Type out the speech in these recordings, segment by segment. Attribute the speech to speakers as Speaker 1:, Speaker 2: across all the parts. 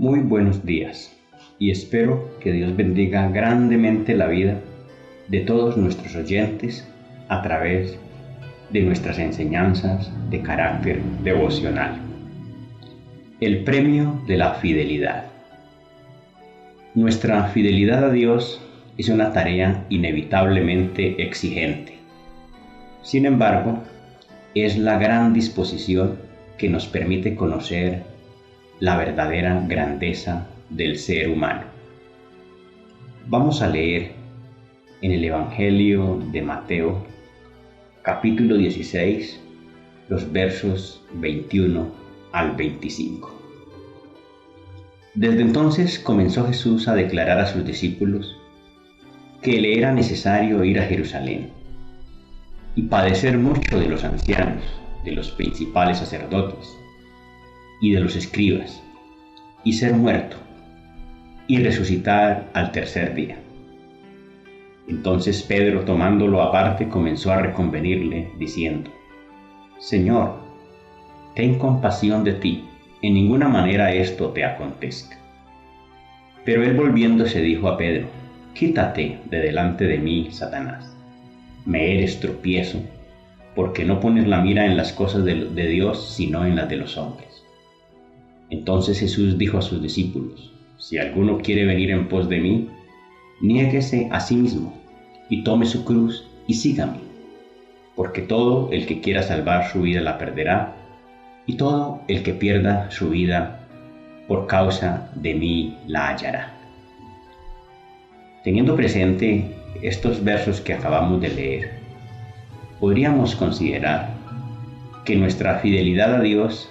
Speaker 1: Muy buenos días y espero que Dios bendiga grandemente la vida de todos nuestros oyentes a través de nuestras enseñanzas de carácter devocional. El premio de la fidelidad. Nuestra fidelidad a Dios es una tarea inevitablemente exigente. Sin embargo, es la gran disposición que nos permite conocer la verdadera grandeza del ser humano. Vamos a leer en el Evangelio de Mateo, capítulo 16, los versos 21 al 25. Desde entonces comenzó Jesús a declarar a sus discípulos que le era necesario ir a Jerusalén y padecer mucho de los ancianos, de los principales sacerdotes y de los escribas, y ser muerto, y resucitar al tercer día. Entonces Pedro, tomándolo aparte, comenzó a reconvenirle, diciendo: Señor, ten compasión de ti, en ninguna manera esto te acontezca. Pero él volviéndose dijo a Pedro: Quítate de delante de mí, Satanás. Me eres tropiezo, porque no pones la mira en las cosas de Dios, sino en las de los hombres. Entonces Jesús dijo a sus discípulos: Si alguno quiere venir en pos de mí, niéguese a sí mismo, y tome su cruz, y sígame. Porque todo el que quiera salvar su vida la perderá, y todo el que pierda su vida por causa de mí la hallará. Teniendo presente estos versos que acabamos de leer, podríamos considerar que nuestra fidelidad a Dios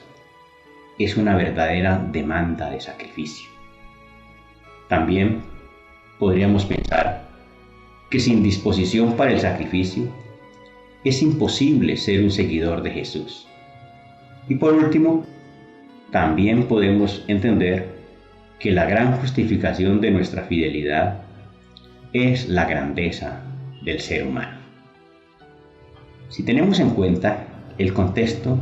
Speaker 1: es una verdadera demanda de sacrificio. También podríamos pensar que sin disposición para el sacrificio es imposible ser un seguidor de Jesús. Y por último, también podemos entender que la gran justificación de nuestra fidelidad es la grandeza del ser humano. Si tenemos en cuenta el contexto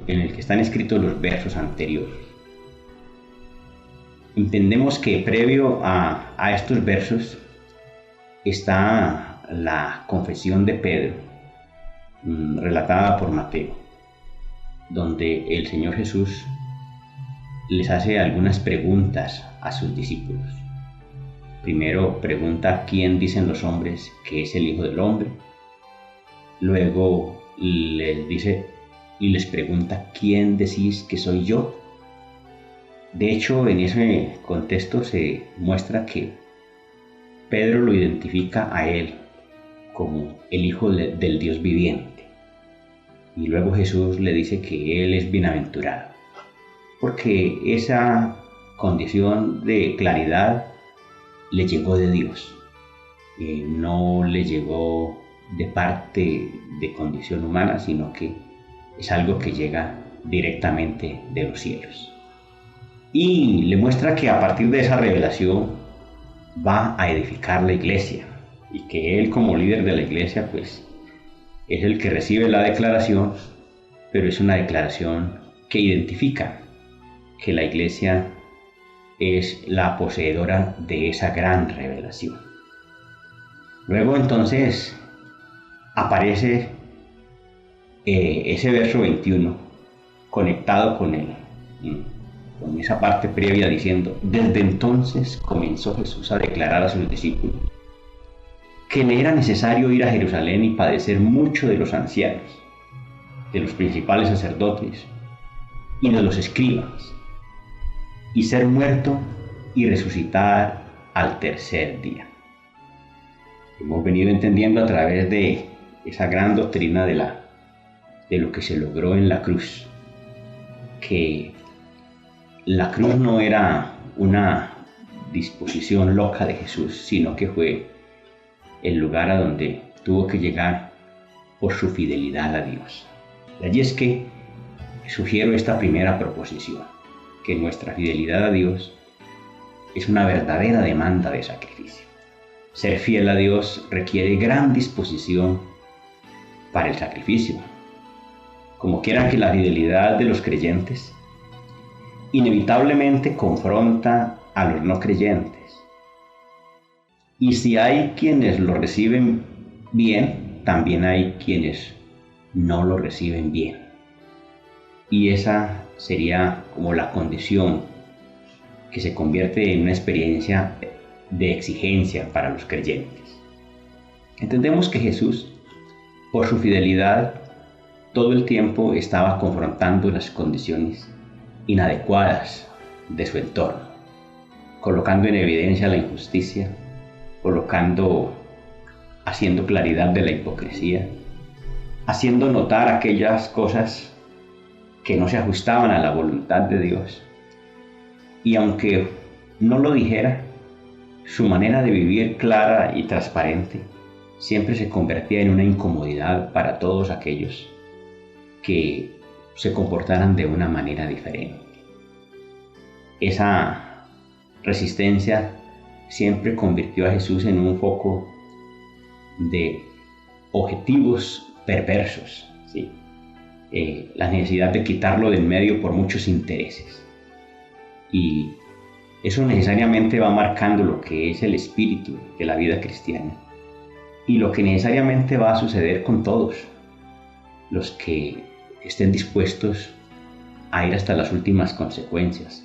Speaker 1: en el que están escritos los versos anteriores, entendemos que previo a estos versos está la confesión de Pedro, relatada por Mateo, donde el Señor Jesús les hace algunas preguntas a sus discípulos. Primero pregunta quién dicen los hombres que es el Hijo del Hombre. Luego les pregunta quién decís que soy yo. De hecho, en ese contexto se muestra que Pedro lo identifica a él como el Hijo del Dios viviente. Y luego Jesús le dice que él es bienaventurado, porque esa condición de claridad le llegó de Dios, no le llegó de parte de condición humana, sino que es algo que llega directamente de los cielos. Y le muestra que a partir de esa revelación va a edificar la iglesia, y que él, como líder de la iglesia, pues es el que recibe la declaración, pero es una declaración que identifica que la iglesia es la poseedora de esa gran revelación. Luego entonces aparece ese verso 21 conectado con esa parte previa, diciendo: Desde entonces comenzó Jesús a declarar a sus discípulos que le era necesario ir a Jerusalén y padecer mucho de los ancianos, de los principales sacerdotes y de los escribas, y ser muerto y resucitar al tercer día. Hemos venido entendiendo a través de esa gran doctrina de lo que se logró en la cruz, que la cruz no era una disposición loca de Jesús, sino que fue el lugar a donde tuvo que llegar por su fidelidad a Dios. De allí es que sugiero esta primera proposición, que nuestra fidelidad a Dios es una verdadera demanda de sacrificio. Ser fiel a Dios requiere gran disposición para el sacrificio. Como quiera que la fidelidad de los creyentes inevitablemente confronta a los no creyentes. Y si hay quienes lo reciben bien, también hay quienes no lo reciben bien. Y esa sería como la condición que se convierte en una experiencia de exigencia para los creyentes. Entendemos que Jesús, por su fidelidad, todo el tiempo estaba confrontando las condiciones inadecuadas de su entorno, colocando en evidencia la injusticia, haciendo claridad de la hipocresía, haciendo notar aquellas cosas que no se ajustaban a la voluntad de Dios. Y aunque no lo dijera, su manera de vivir clara y transparente siempre se convertía en una incomodidad para todos aquellos que se comportaran de una manera diferente. Esa resistencia siempre convirtió a Jesús en un foco de objetivos perversos, ¿sí? La necesidad de quitarlo del medio por muchos intereses. Y eso necesariamente va marcando lo que es el espíritu de la vida cristiana y lo que necesariamente va a suceder con todos los que estén dispuestos a ir hasta las últimas consecuencias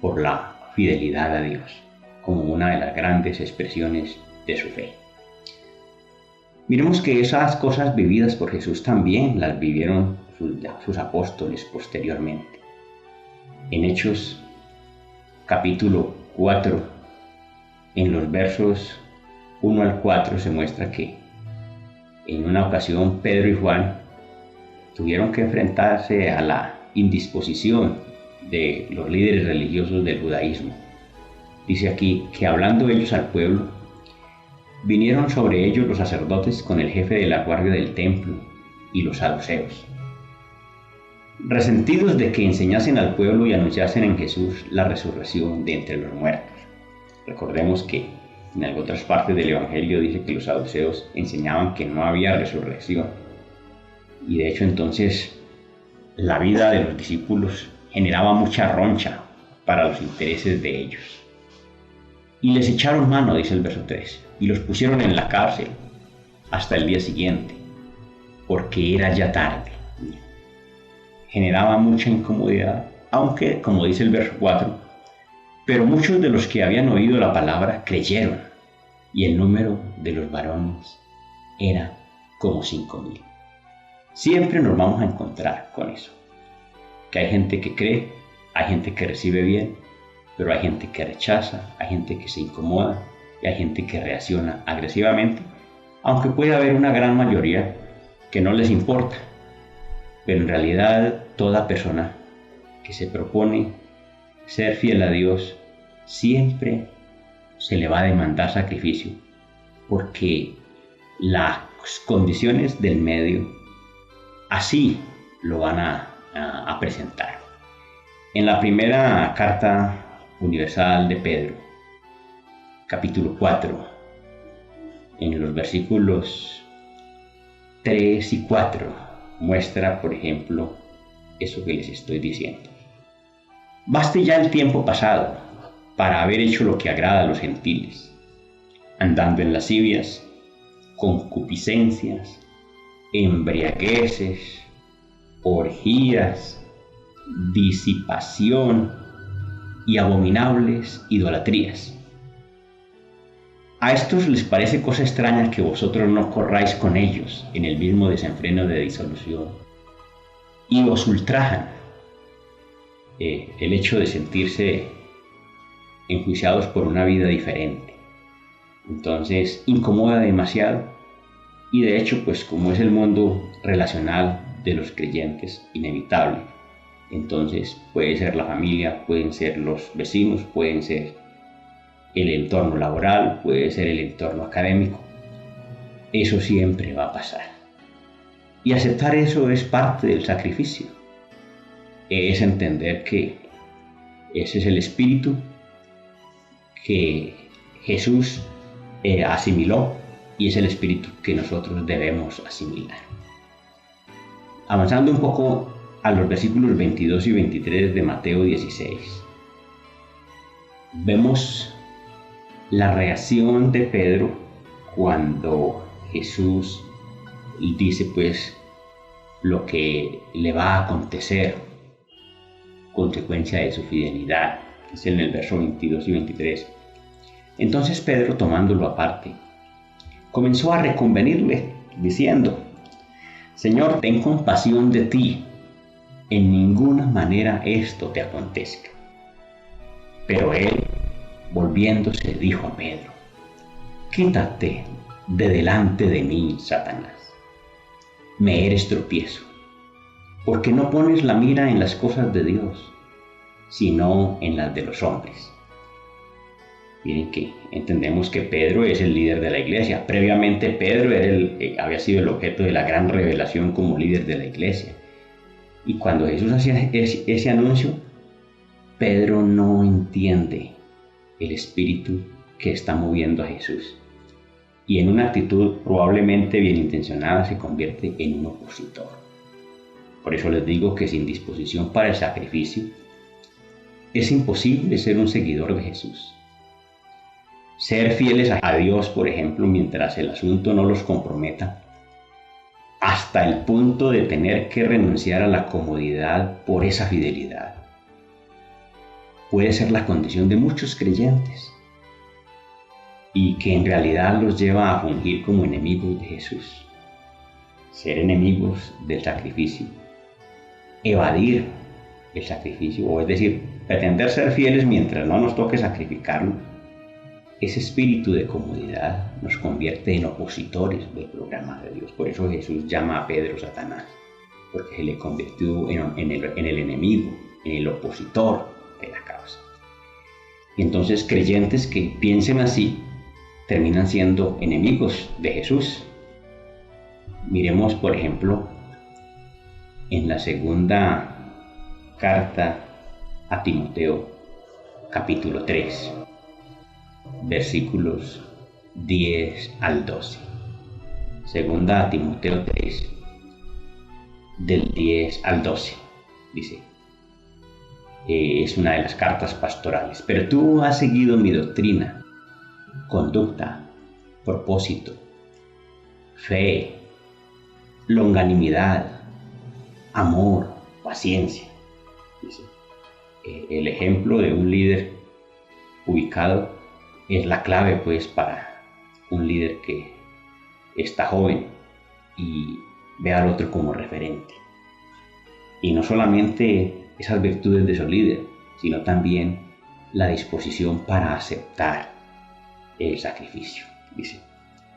Speaker 1: por la fidelidad a Dios, como una de las grandes expresiones de su fe. Miremos que esas cosas vividas por Jesús también las vivieron sus apóstoles posteriormente. En Hechos capítulo 4, en los versos 1 al 4, se muestra que en una ocasión Pedro y Juan tuvieron que enfrentarse a la indisposición de los líderes religiosos del judaísmo. Dice aquí que hablando ellos al pueblo, vinieron sobre ellos los sacerdotes con el jefe de la guardia del templo y los saduceos, resentidos de que enseñasen al pueblo y anunciasen en Jesús la resurrección de entre los muertos. Recordemos que en otras partes del Evangelio dice que los saduceos enseñaban que no había resurrección. Y de hecho entonces la vida de los discípulos generaba mucha roncha para los intereses de ellos. Y les echaron mano, dice el verso 3, y los pusieron en la cárcel hasta el día siguiente, porque era ya tarde. Generaba mucha incomodidad, aunque, como dice el verso 4, pero muchos de los que habían oído la palabra creyeron, y el número de los varones era como 5,000. Siempre nos vamos a encontrar con eso, que hay gente que cree, hay gente que recibe bien, pero hay gente que rechaza, hay gente que se incomoda y hay gente que reacciona agresivamente, aunque puede haber una gran mayoría que no les importa. Pero en realidad toda persona que se propone ser fiel a Dios siempre se le va a demandar sacrificio, porque las condiciones del medio así lo van a presentar. En la primera carta universal de Pedro, capítulo 4, en los versículos 3 y 4, muestra, por ejemplo, eso que les estoy diciendo. Baste ya el tiempo pasado para haber hecho lo que agrada a los gentiles, andando en lascivias, concupiscencias, embriagueces, orgías, disipación y abominables idolatrías. A estos les parece cosa extraña que vosotros no corráis con ellos en el mismo desenfreno de disolución, y os ultrajan el hecho de sentirse enjuiciados por una vida diferente. Entonces incomoda demasiado, y de hecho, pues como es el mundo relacional de los creyentes, inevitable. Entonces puede ser la familia, pueden ser los vecinos, pueden ser el entorno laboral, puede ser el entorno académico. Eso siempre va a pasar. Y aceptar eso es parte del sacrificio. Es entender que ese es el espíritu que Jesús asimiló y es el espíritu que nosotros debemos asimilar. Avanzando un poco a los versículos 22 y 23 de Mateo 16, vemos la reacción de Pedro cuando Jesús dice pues lo que le va a acontecer, consecuencia de su fidelidad. Es en el verso 22 y 23. Entonces Pedro, tomándolo aparte, comenzó a reconvenirle, diciendo: Señor, ten compasión de ti, en ninguna manera esto te acontezca. Pero él, volviéndose, dijo a Pedro: Quítate de delante de mí, Satanás. Me eres tropiezo, porque no pones la mira en las cosas de Dios, sino en las de los hombres. Miren que entendemos que Pedro es el líder de la iglesia. Previamente Pedro había sido el objeto de la gran revelación como líder de la iglesia. Y cuando Jesús hacía ese anuncio, Pedro no entiende el espíritu que está moviendo a Jesús. Y en una actitud probablemente bien intencionada se convierte en un opositor. Por eso les digo que sin disposición para el sacrificio, es imposible ser un seguidor de Jesús. Ser fieles a Dios, por ejemplo, mientras el asunto no los comprometa, hasta el punto de tener que renunciar a la comodidad por esa fidelidad, puede ser la condición de muchos creyentes y que en realidad los lleva a fungir como enemigos de Jesús, ser enemigos del sacrificio, evadir el sacrificio, o es decir, pretender ser fieles mientras no nos toque sacrificarlo. Ese espíritu de comodidad nos convierte en opositores del programa de Dios. Por eso Jesús llama a Pedro Satanás, porque se le convirtió en el enemigo, en el opositor de la causa. Y entonces creyentes que piensen así terminan siendo enemigos de Jesús. Miremos, por ejemplo, en la segunda carta a Timoteo, capítulo 3. Versículos 10 al 12. Segunda a Timoteo 3, del 10 al 12. Dice, es una de las cartas pastorales. Pero tú has seguido mi doctrina, conducta, propósito, fe, longanimidad, amor, paciencia. Dice, el ejemplo de un líder ubicado es la clave pues para un líder que está joven y ve al otro como referente. Y no solamente esas virtudes de su líder, sino también la disposición para aceptar el sacrificio. Dice,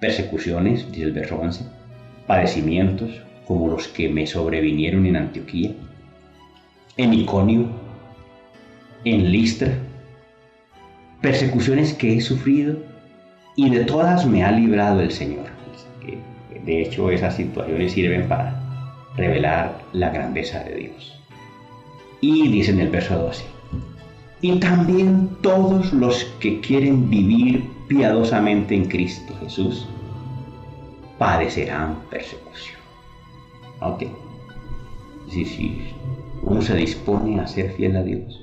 Speaker 1: persecuciones, dice el verso 11, padecimientos como los que me sobrevinieron en Antioquía, en Iconio, en Listra, persecuciones que he sufrido y de todas me ha librado el Señor. De hecho, esas situaciones sirven para revelar la grandeza de Dios. Y dice en el verso 12, y también todos los que quieren vivir piadosamente en Cristo Jesús padecerán persecución. ¿Ok? Si uno se dispone a ser fiel a Dios,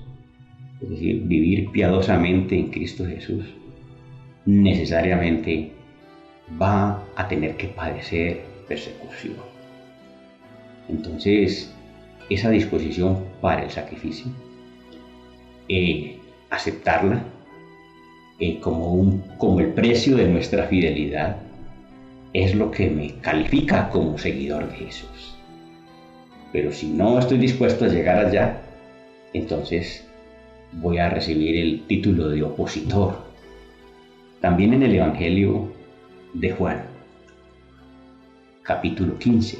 Speaker 1: es decir, vivir piadosamente en Cristo Jesús, necesariamente va a tener que padecer persecución. Entonces, esa disposición para el sacrificio, aceptarla como el precio de nuestra fidelidad, es lo que me califica como seguidor de Jesús. Pero si no estoy dispuesto a llegar allá, entonces voy a recibir el título de opositor. También en el Evangelio de Juan, capítulo 15.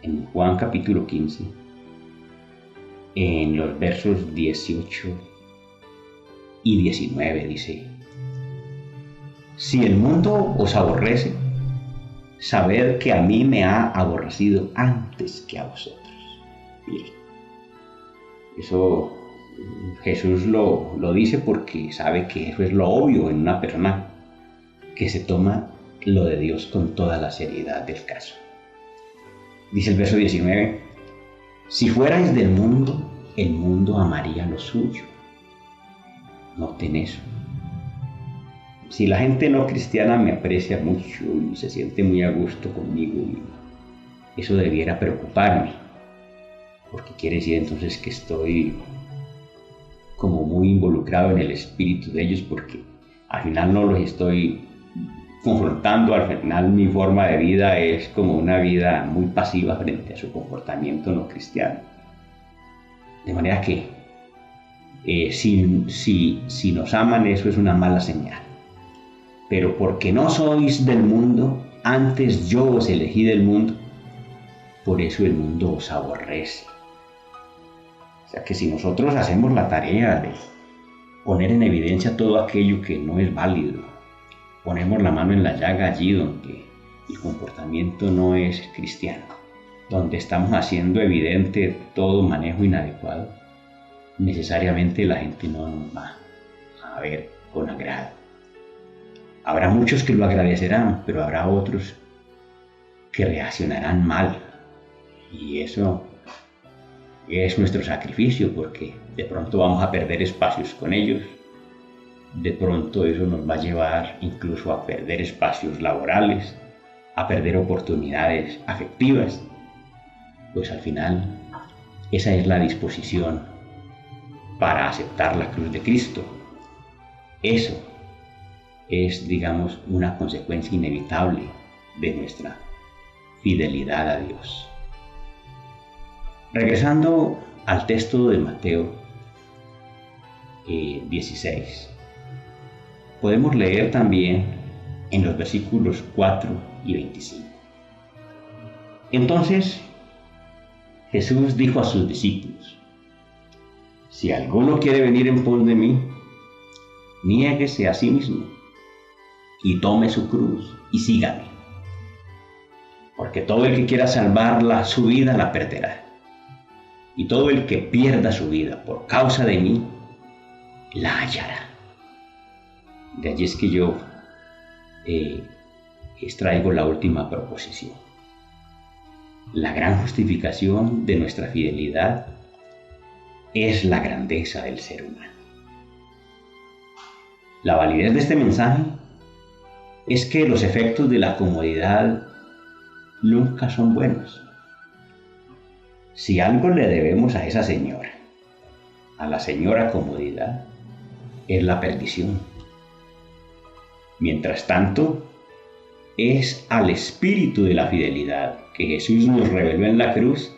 Speaker 1: En Juan capítulo 15, en los versos 18 y 19 dice, si el mundo os aborrece, sabed que a mí me ha aborrecido antes que a vosotros. Bien. Eso Jesús lo dice porque sabe que eso es lo obvio en una persona que se toma lo de Dios con toda la seriedad del caso. Dice el verso 19, Si fuerais del mundo, el mundo amaría lo suyo. Noten eso. Si la gente no cristiana me aprecia mucho y se siente muy a gusto conmigo, eso debiera preocuparme, porque quiere decir entonces que estoy como muy involucrado en el espíritu de ellos, porque al final no los estoy confrontando, al final mi forma de vida es como una vida muy pasiva frente a su comportamiento no cristiano. De manera que si nos aman, eso es una mala señal. Pero porque no sois del mundo, antes yo os elegí del mundo, por eso el mundo os aborrece. O sea que si nosotros hacemos la tarea de poner en evidencia todo aquello que no es válido, ponemos la mano en la llaga allí donde el comportamiento no es cristiano, donde estamos haciendo evidente todo manejo inadecuado, necesariamente la gente no nos va a ver con agrado. Habrá muchos que lo agradecerán, pero habrá otros que reaccionarán mal. Y eso es nuestro sacrificio, porque de pronto vamos a perder espacios con ellos. De pronto eso nos va a llevar incluso a perder espacios laborales, a perder oportunidades afectivas. Pues al final esa es la disposición para aceptar la cruz de Cristo. Eso es, digamos, una consecuencia inevitable de nuestra fidelidad a Dios. Regresando al texto de Mateo 16, podemos leer también en los versículos 4 y 25. Entonces Jesús dijo a sus discípulos: si alguno quiere venir en pos de mí, niéguese a sí mismo y tome su cruz y sígame. Porque todo el que quiera salvar su vida la perderá. Y todo el que pierda su vida por causa de mí, la hallará. De allí es que yo extraigo la última proposición. La gran justificación de nuestra fidelidad es la grandeza del ser humano. La validez de este mensaje es que los efectos de la comodidad nunca son buenos. Si algo le debemos a esa señora, a la señora comodidad, es la perdición. Mientras tanto, es al espíritu de la fidelidad que Jesús nos reveló en la cruz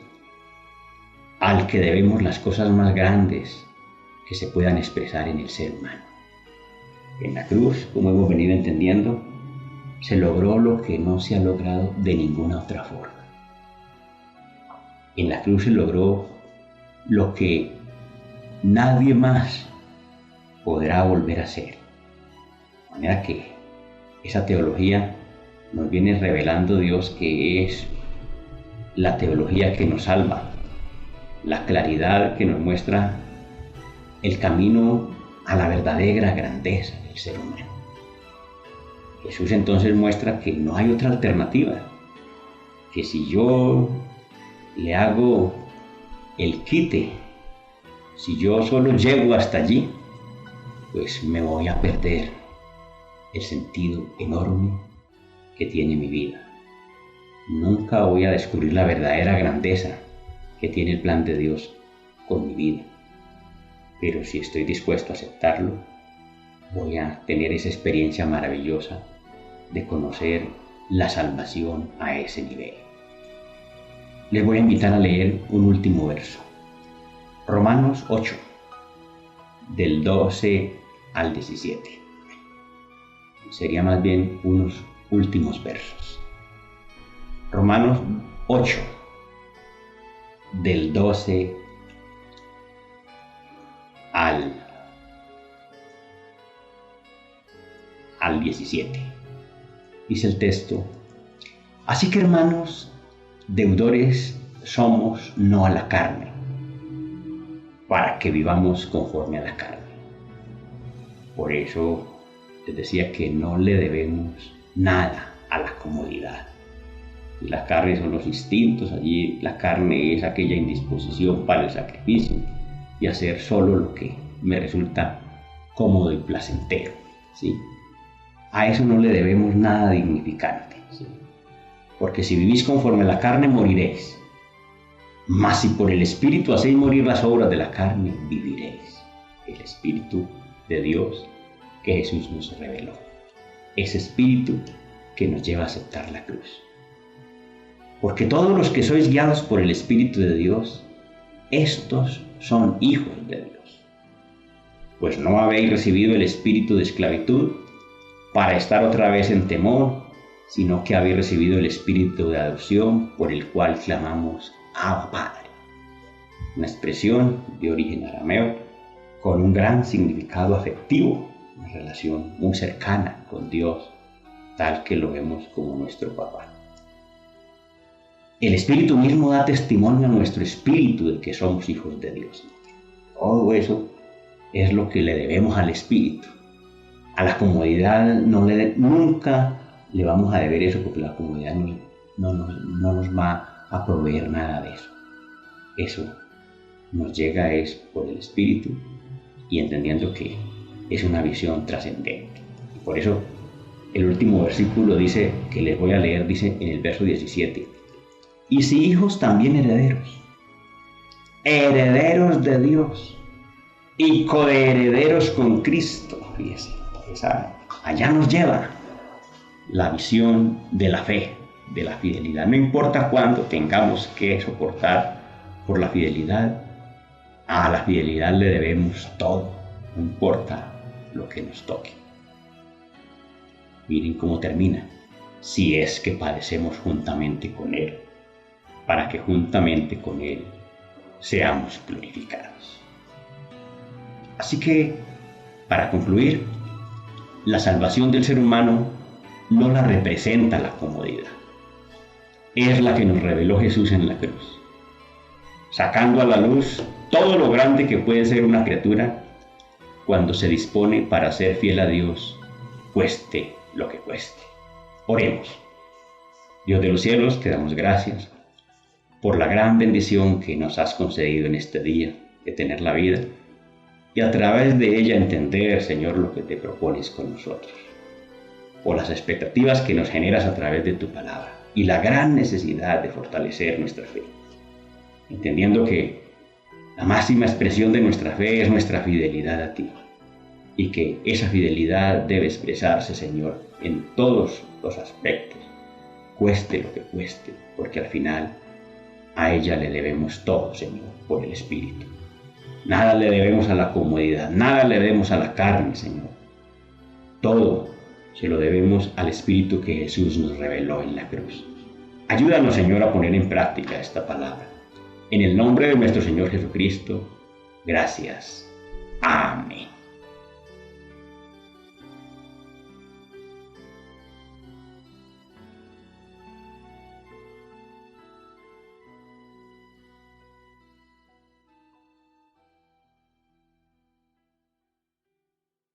Speaker 1: al que debemos las cosas más grandes que se puedan expresar en el ser humano. En la cruz, como hemos venido entendiendo, se logró lo que no se ha logrado de ninguna otra forma. En la cruz se logró lo que nadie más podrá volver a hacer. De manera que esa teología nos viene revelando Dios que es la teología que nos salva, la claridad que nos muestra el camino a la verdadera grandeza del ser humano. Jesús entonces muestra que no hay otra alternativa, que si yo le hago el quite, si yo solo llego hasta allí, pues me voy a perder el sentido enorme que tiene mi vida. Nunca voy a descubrir la verdadera grandeza que tiene el plan de Dios con mi vida. Pero si estoy dispuesto a aceptarlo, voy a tener esa experiencia maravillosa de conocer la salvación a ese nivel. Les voy a invitar a leer un último verso. Romanos 8, del 12 al 17. Sería más bien unos últimos versos. Romanos 8, del 12 al 17. Dice el texto: así que, hermanos, deudores somos no a la carne, para que vivamos conforme a la carne. Por eso les decía que no le debemos nada a la comodidad. Y la carne son los instintos, allí la carne es aquella indisposición para el sacrificio y hacer solo lo que me resulta cómodo y placentero, ¿sí? A eso no le debemos nada dignificante, ¿sí? Porque si vivís conforme a la carne, moriréis. Mas si por el Espíritu hacéis morir las obras de la carne, viviréis. El Espíritu de Dios que Jesús nos reveló. Ese Espíritu que nos lleva a aceptar la cruz. Porque todos los que sois guiados por el Espíritu de Dios, estos son hijos de Dios. Pues no habéis recibido el espíritu de esclavitud para estar otra vez en temor, sino que habéis recibido el espíritu de adopción por el cual clamamos Abba Padre. Una expresión de origen arameo con un gran significado afectivo, una relación muy cercana con Dios, tal que lo vemos como nuestro papá. El Espíritu mismo da testimonio a nuestro espíritu de que somos hijos de Dios. Todo eso es lo que le debemos al Espíritu. A la comodidad nunca le vamos a deber eso, porque la comodidad no nos va a proveer nada de eso. Eso nos llega es por el Espíritu y entendiendo que es una visión trascendente. Y por eso el último versículo dice, que les voy a leer, dice en el verso 17, y si hijos también herederos, herederos de Dios y coherederos con Cristo. Fíjese, allá nos lleva la visión de la fe, de la fidelidad. No importa cuánto tengamos que soportar por la fidelidad, a la fidelidad le debemos todo, no importa lo que nos toque. Miren cómo termina, si es que padecemos juntamente con Él, para que juntamente con Él seamos glorificados. Así que, para concluir, la salvación del ser humano no la representa la comodidad. Es la que nos reveló Jesús en la cruz, sacando a la luz todo lo grande que puede ser una criatura cuando se dispone para ser fiel a Dios, cueste lo que cueste. Oremos. Dios de los cielos, te damos gracias por la gran bendición que nos has concedido en este día de tener la vida y a través de ella entender, Señor, lo que te propones con nosotros, por las expectativas que nos generas a través de tu palabra y la gran necesidad de fortalecer nuestra fe, entendiendo que la máxima expresión de nuestra fe es nuestra fidelidad a ti y que esa fidelidad debe expresarse, Señor, en todos los aspectos, cueste lo que cueste, porque al final a ella le debemos todo, Señor, por el Espíritu. Nada le debemos a la comodidad, nada le debemos a la carne, Señor. Todo se lo debemos al Espíritu que Jesús nos reveló en la cruz. Ayúdanos, Señor, a poner en práctica esta palabra. En el nombre de nuestro Señor Jesucristo, gracias. Amén.